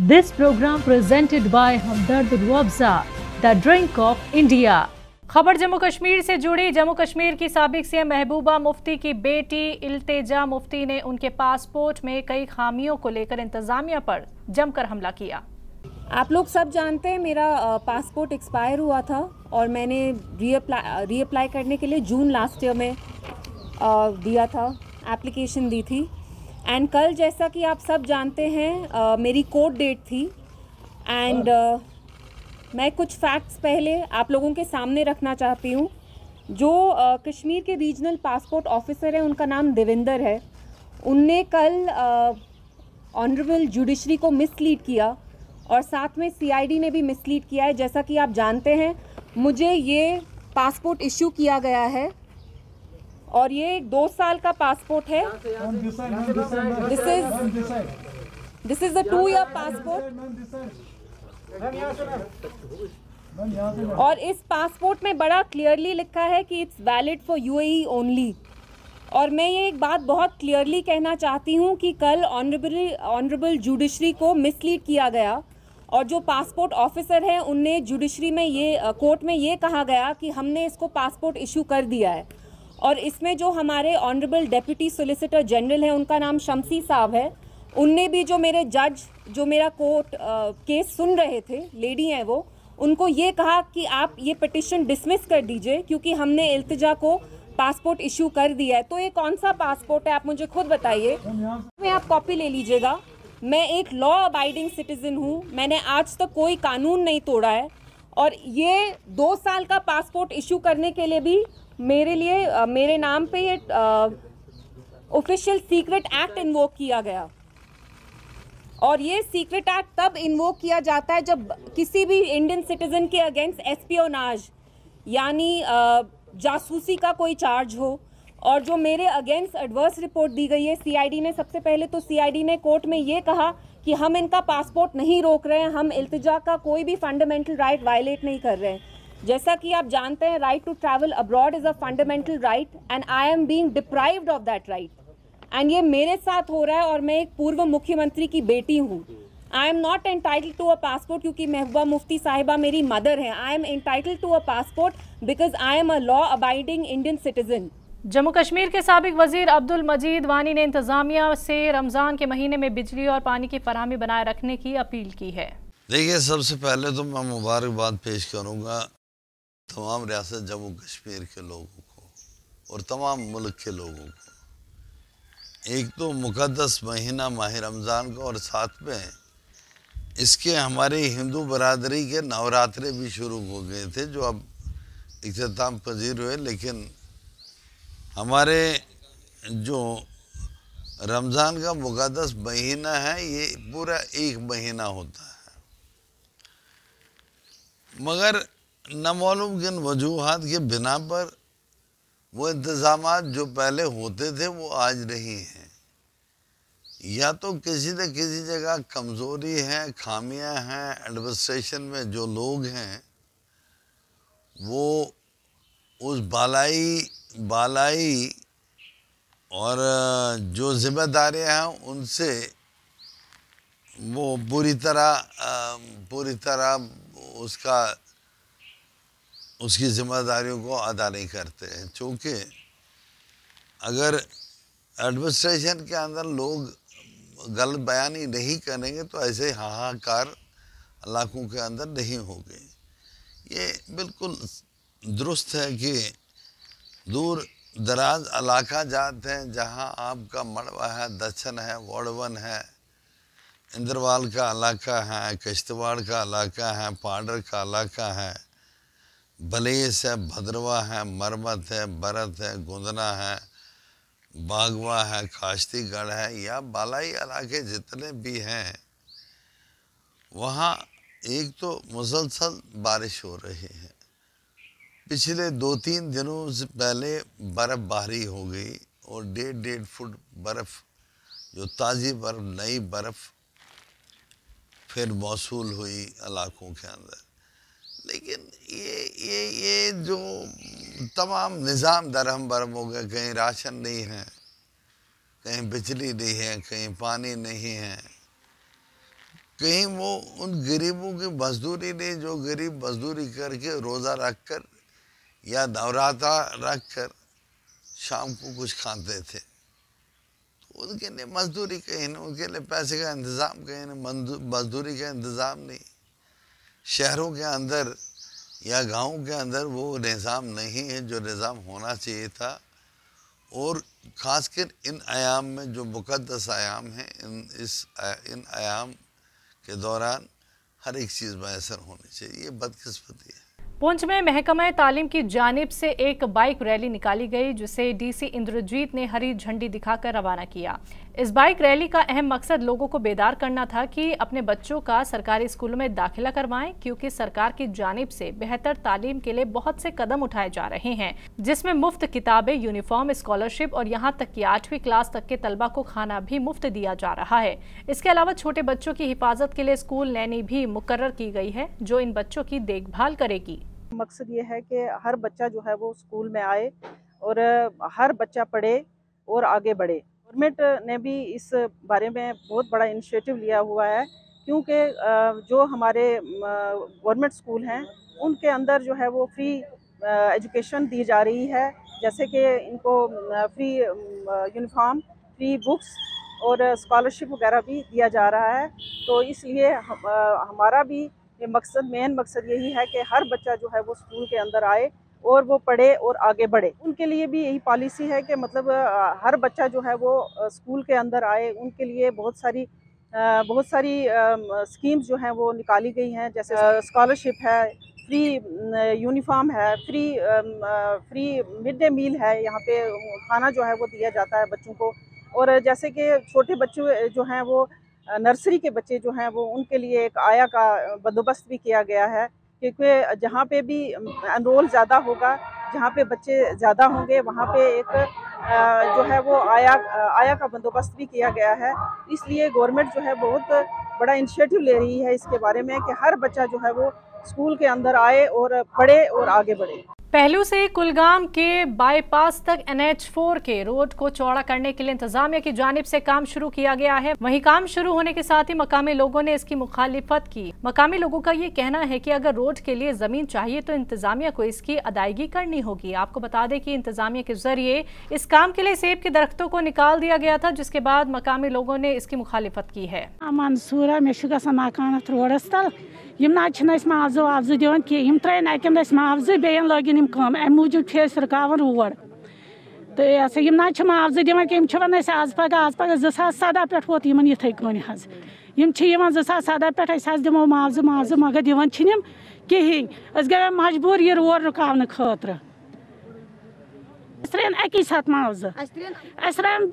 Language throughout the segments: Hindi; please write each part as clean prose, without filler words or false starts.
This program presented by Hamdard Ruabza, the drink of India. खबर जम्मू कश्मीर से जुड़ी। जम्मू कश्मीर की साबिक सीएम महबूबा मुफ्ती की बेटी इल्तिजा मुफ्ती ने उनके पासपोर्ट में कई खामियों को लेकर इंतजामिया पर जमकर हमला किया। आप लोग सब जानते हैं मेरा पासपोर्ट एक्सपायर हुआ था और मैंने रीअप्लाई करने के लिए जून लास्ट ईयर में दिया था, एप्लीकेशन दी थी। एंड कल जैसा कि आप सब जानते हैं मेरी कोर्ट डेट थी। एंड मैं कुछ फैक्ट्स पहले आप लोगों के सामने रखना चाहती हूँ। जो कश्मीर के रीजनल पासपोर्ट ऑफिसर है, उनका नाम देविंदर है। उनने कल ऑनरेबल जुडिशरी को मिसलीड किया और साथ में सीआईडी ने भी मिसलीड किया है। जैसा कि आप जानते हैं मुझे ये पासपोर्ट इशू किया गया है और ये 2 साल का पासपोर्ट है। This is the 2-year passport. और इस पासपोर्ट में बड़ा क्लियरली लिखा है कि it's valid for UAE only. और मैं ये एक बात बहुत क्लियरली कहना चाहती हूँ कि कल ऑनरेबल जुडिशरी को मिसलीड किया गया और जो पासपोर्ट ऑफिसर है उनने जुडिशरी में ये कोर्ट में ये कहा गया कि हमने इसको पासपोर्ट इशू कर दिया है। और इसमें जो हमारे ऑनरेबल डेप्यूटी सोलिसिटर जनरल है, उनका नाम शमसी साहब है, उनने भी जो मेरे जज जो मेरा कोर्ट केस सुन रहे थे, लेडी हैं वो, उनको ये कहा कि आप ये पिटिशन डिसमिस कर दीजिए क्योंकि हमने इल्तिजा को पासपोर्ट इशू कर दिया है। तो ये कौन सा पासपोर्ट है आप मुझे खुद बताइए। में आप कॉपी ले लीजिएगा। मैं एक लॉ अबाइडिंग सिटीजन हूँ, मैंने आज तक कोई कानून नहीं तोड़ा है। और ये 2 साल का पासपोर्ट इशू करने के लिए भी मेरे नाम पे ये ऑफिशियल सीक्रेट एक्ट इन्वोक किया गया। और ये सीक्रेट एक्ट तब इन्वोक किया जाता है जब किसी भी इंडियन सिटीजन के अगेंस्ट एस्पियोनाज यानी जासूसी का कोई चार्ज हो। और जो मेरे अगेंस्ट एडवर्स रिपोर्ट दी गई है सीआईडी ने, सबसे पहले तो सीआईडी ने कोर्ट में ये कहा कि हम इनका पासपोर्ट नहीं रोक रहे हैं, हम इल्तिजा का कोई भी फंडामेंटल राइट वायलेट नहीं कर रहे हैं। जैसा कि आप जानते हैं right to travel abroad is a fundamental right and I am being deprived of that right. And ये मेरे साथ हो रहा है और मैं एक पूर्व मुख्यमंत्री की बेटी हूँ। I am not entitle to a passport क्योंकि महबूबा मुफ्ती साहिबा मेरी मदर है। I am entitle to a passport because I am a law abiding Indian citizen. Jammu Kashmir के साबिक वजीर अब्दुल मजीद वानी ने इंतजामिया से रमज़ान के महीने में बिजली और पानी की फराहमी बनाए रखने की अपील की है। देखिए, सबसे पहले तो मैं मुबारकबाद पेश करूँगा तमाम रियासत जम्मू कश्मीर के लोगों को और तमाम मुल्क के लोगों को। एक तो मुक़द्दस महीना माह रमज़ान का और साथ में इसके हमारे हिंदू बरादरी के नवरात्रे भी शुरू हो गए थे जो अब इख्तिताम पजीर हुए। लेकिन हमारे जो रमज़ान का मुक़द्दस महीना है ये पूरा 1 महीना होता है, मगर नामालूम किन वजूहात के बिना पर वो इंतज़ामात जो पहले होते थे वो आज नहीं हैं। या तो किसी न किसी जगह कमज़ोरी है, खामियां हैं, एडमिनिस्ट्रेशन में जो लोग हैं वो उस बालाई और जो जिम्मेदारियां हैं उनसे वो पूरी तरह उसकी जिम्मेदारियों को अदा नहीं करते हैं। चूँकि अगर एडमिनिस्ट्रेशन के अंदर लोग गलत बयानी नहीं करेंगे तो ऐसे हाहाकार इलाकों के अंदर नहीं होंगे। ये बिल्कुल दुरुस्त है कि दूर दराज इलाका जाते हैं जहाँ आपका मड़वा है, दच्छन है, वार्ड 1 है, इंद्रवाल का इलाका है, किश्तवाड़ का इलाका है, पाडर का इलाका है, बलेस है, भद्रवा है, मरमत है, बरत है, गुंदना है, बागवा है, काश्तीगढ़ है, या बालाई इलाके जितने भी हैं वहाँ एक तो मुसलसल बारिश हो रही है। पिछले 2-3 दिनों से पहले बर्फ़बारी हो गई और 1.5 फुट बर्फ़, जो ताज़ी बर्फ़, नई बर्फ़ फिर मौसूल हुई इलाकों के अंदर। लेकिन ये जो तमाम निज़ाम दरहम बरहम हो गए, कहीं राशन नहीं है, कहीं बिजली नहीं है, कहीं पानी नहीं है, कहीं वो उन गरीबों की मजदूरी नहीं, जो गरीब मजदूरी करके रोज़ा रख कर या नवरात्रा रख कर शाम को कुछ खाते थे, तो उनके लिए मजदूरी कहीं नहीं, उनके लिए पैसे का इंतज़ाम कहीं नहीं, मजदूरी का इंतज़ाम नहीं। शहरों के अंदर या गाँव के अंदर वो निज़ाम नहीं है जो निज़ाम होना चाहिए था। और ख़ासकर इन आयाम में जो मुक़द्दस आयाम हैं, इन आयाम के दौरान हर एक चीज़ मैसर होनी चाहिए। ये बदकिस्मती है। पुंछ में महकमा तालीम की जानिब से एक बाइक रैली निकाली गई, जिसे डीसी इंद्रजीत ने हरी झंडी दिखाकर रवाना किया। इस बाइक रैली का अहम मकसद लोगों को बेदार करना था कि अपने बच्चों का सरकारी स्कूलों में दाखिला करवाएं, क्योंकि सरकार की जानिब से बेहतर तालीम के लिए बहुत से कदम उठाए जा रहे हैं, जिसमें मुफ्त किताबें, यूनिफॉर्म, स्कॉलरशिप और यहाँ तक कि 8वीं क्लास तक के तलबा को खाना भी मुफ्त दिया जा रहा है। इसके अलावा छोटे बच्चों की हिफाजत के लिए स्कूल नैनी भी मुकर्रर की गई है, जो इन बच्चों की देखभाल करेगी। मकसद ये है कि हर बच्चा जो है वो स्कूल में आए और हर बच्चा पढ़े और आगे बढ़े। गवर्नमेंट ने भी इस बारे में बहुत बड़ा इनिशिएटिव लिया हुआ है, क्योंकि जो हमारे गवर्नमेंट स्कूल हैं उनके अंदर जो है वो फ्री एजुकेशन दी जा रही है, जैसे कि इनको फ्री यूनिफॉर्म, फ्री बुक्स और स्कॉलरशिप वगैरह भी दिया जा रहा है। तो इसलिए हमारा भी ये मेन मकसद यही है कि हर बच्चा जो है वो स्कूल के अंदर आए और वो पढ़े और आगे बढ़े। उनके लिए भी यही पॉलिसी है कि मतलब हर बच्चा जो है वो स्कूल के अंदर आए। उनके लिए बहुत सारी स्कीम्स जो हैं वो निकाली गई हैं, जैसे स्कॉलरशिप है, फ्री यूनिफॉर्म है, फ्री मिड डे मील है, यहाँ पे खाना जो है वो दिया जाता है बच्चों को। और जैसे कि छोटे बच्चे जो हैं वो नर्सरी के बच्चे जो हैं वो उनके लिए एक आया का बंदोबस्त भी किया गया है, क्योंकि जहाँ पे भी एनरोल ज़्यादा होगा, जहाँ पे बच्चे ज़्यादा होंगे, वहाँ पे एक जो है वो आया का बंदोबस्त भी किया गया है। इसलिए गवर्नमेंट जो है बहुत बड़ा इनिशिएटिव ले रही है इसके बारे में कि हर बच्चा जो है वो स्कूल के अंदर आए और पढ़े और आगे बढ़े। पहलू से कुलगाम के बाईपास तक NH4 के रोड को चौड़ा करने के लिए इंतजामिया की जानिब से काम शुरू किया गया है। वहीं काम शुरू होने के साथ ही मकामी लोगों ने इसकी मुखालिफत की। मकामी लोगों का ये कहना है कि अगर रोड के लिए जमीन चाहिए तो इंतजामिया को इसकी अदायगी करनी होगी। आपको बता दें कि इंतजामिया के जरिए इस काम के लिए सेब के दरख्तों को निकाल दिया गया था, जिसके बाद मकामी लोगों ने इसकी मुखालिफत की है। मुआवजो वावजो दिवान कह त्रन अकम मुआवजो बेन लगन कम अम मूजूब रुकावन रोड तो यह मुआवजो दिवान कि वन आज पगह 2017 पे वोत इथे कन 2017 पे दिमो मुआवजो मगर दिवान कहें गए मजबूर यह रोड रुकावन खतर त्रेन अकी साथ मुआवजो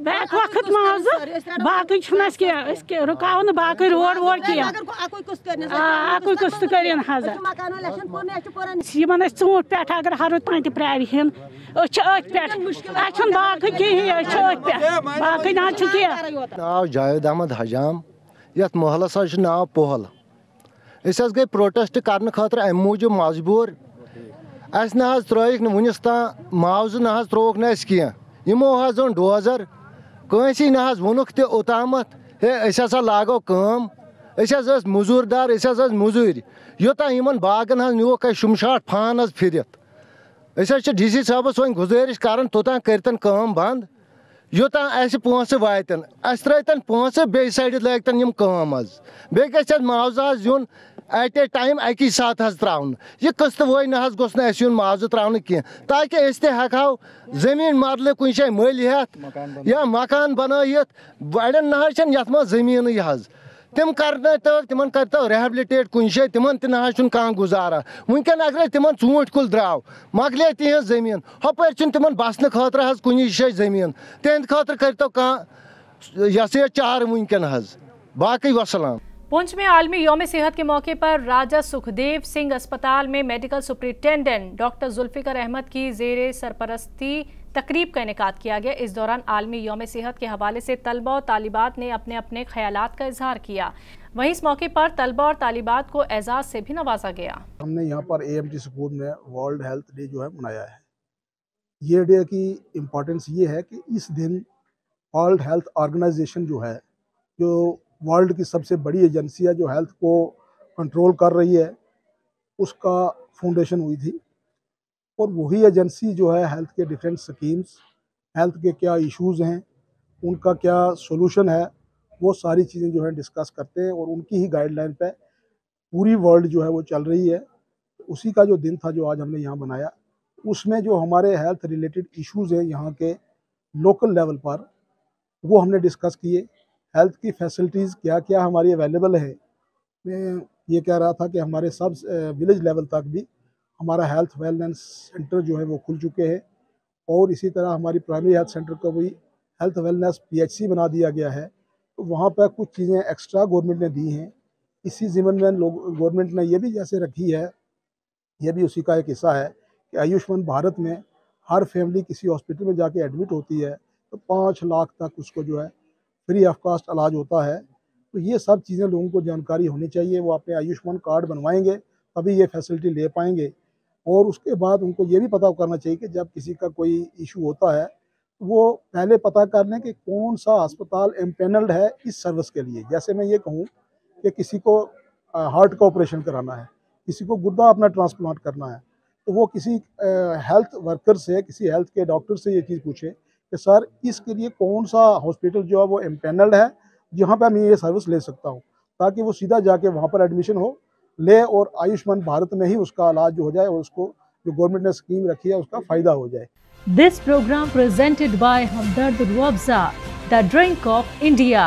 बैक वक्त मुआवजो बाकी कह रुकावन बाकी रोड वोड कह कुस्त करें यमन ूंट पे अगर हरुद पान प्रार हन बाकी कहें बाकी ना नाव जावेद अहमद हजाम यथ मोहल्लस नाव पोहल गई प्रोटेस्ट कर खतर अम मूजूब मजबूर अस ना त्रिक वनस तान मुआवजो ना त्रोक न कह यमो ओन डोजर कंसी ना वोनुक तोतामत हे हसा लागो कम मजूरदार मजूर योता इन बागन नुक शुमशाट फान फिरत DC साहबस वो गुजारिश कर तोतान करतन कम बंद योतान अस पोस वातन अस त्रतन पोस बे साइड लगतन कम बे मुआवजा दिन एट ए टाइम अकी साथ त्रावन यह कस्त वो ना गोस मुआवजा त्रावन कह ताकि हेको जमीन मरल कुछ जाए मल हेत या मकान बनत बड़न ना ये जमीन यह तिम कर तिमन कर रिहेबिलिटेट कुछ जाए तिमन ना गुजारा वनकन अगर तिमन ूंट कुल द्राव मकले तिहज जमीन हपर तिमन बसन खतर कुछ जाए जमीन तिहद खतर कर यह चार वनकन बाकी वसलाम। पुंछ में आलमी यौम सेहत के मौके पर राजा सुखदेव सिंह अस्पताल में medical superintendent doctor Zulfikar Ahmad की जेर सरपरस्ती तकरीब का इनेकाद किया गया। इस दौरान आलमी यौम सेहत के हवाले से तलबा और तालिबात ने अपने अपने ख्यालात का इजहार किया। वहीं इस मौके पर तलबा और तालिबात को एजाज से भी नवाजा गया। हमने यहाँ पर AMT स्कूल में वर्ल्ड हेल्थ डे जो है मनाया है। ये डे की इम्पोर्टेंस ये है कि इस दिन वर्ल्ड हेल्थ ऑर्गेनाइजेशन जो है, जो वर्ल्ड की सबसे बड़ी एजेंसी है जो हेल्थ को कंट्रोल कर रही है, उसका फाउंडेशन हुई थी। और वही एजेंसी जो है हेल्थ के डिफरेंट स्कीम्स, हेल्थ के क्या इश्यूज़ हैं, उनका क्या सोल्यूशन है, वो सारी चीज़ें जो है डिस्कस करते हैं और उनकी ही गाइडलाइन पे पूरी वर्ल्ड जो है वो चल रही है। उसी का जो दिन था जो आज हमने यहाँ बनाया, उसमें जो हमारे हेल्थ रिलेटेड इश्यूज़ हैं यहाँ के लोकल लेवल पर, वो हमने डिस्कस किए। हेल्थ की फैसिलिटीज़ क्या क्या हमारी अवेलेबल है। मैं ये कह रहा था कि हमारे सब विलेज लेवल तक भी हमारा हेल्थ वेलनेस सेंटर जो है वो खुल चुके हैं और इसी तरह हमारी प्राइमरी हेल्थ सेंटर को भी हेल्थ वेलनेस PHC बना दिया गया है। तो वहाँ पर कुछ चीज़ें एक्स्ट्रा गवर्नमेंट ने दी हैं। इसी ज़िम्मे में गवर्नमेंट ने ये भी जैसे रखी है, ये भी उसी का एक हिस्सा है कि आयुष्मान भारत में हर फैमिली किसी हॉस्पिटल में जाके एडमिट होती है तो 5 लाख तक उसको जो है फ्री ऑफ कास्ट इलाज होता है। तो ये सब चीज़ें लोगों को जानकारी होनी चाहिए। वो अपने आयुष्मान कार्ड बनवाएंगे तभी ये फैसिलिटी ले पाएंगे। और उसके बाद उनको ये भी पता करना चाहिए कि जब किसी का कोई इशू होता है तो वो पहले पता कर लें कि कौन सा अस्पताल एम्पेनल्ड है इस सर्विस के लिए। जैसे मैं ये कहूँ कि किसी को हार्ट का ऑपरेशन कराना है, किसी को गुर्दा अपना ट्रांसप्लांट करना है, तो वो किसी हेल्थ वर्कर से, किसी हेल्थ के डॉक्टर से ये चीज़ पूछे कि सर इसके लिए कौन सा हॉस्पिटल जो है वो एम्पेनल्ड है जहाँ पे मैं ये सर्विस ले सकता हूँ, ताकि वो सीधा जाके वहाँ पर एडमिशन हो ले और आयुष्मान भारत में ही उसका इलाज हो जाए और उसको जो गवर्नमेंट ने स्कीम रखी है उसका फ़ायदा हो जाए। This program presented by Hamdard Ruabza, the drink of India.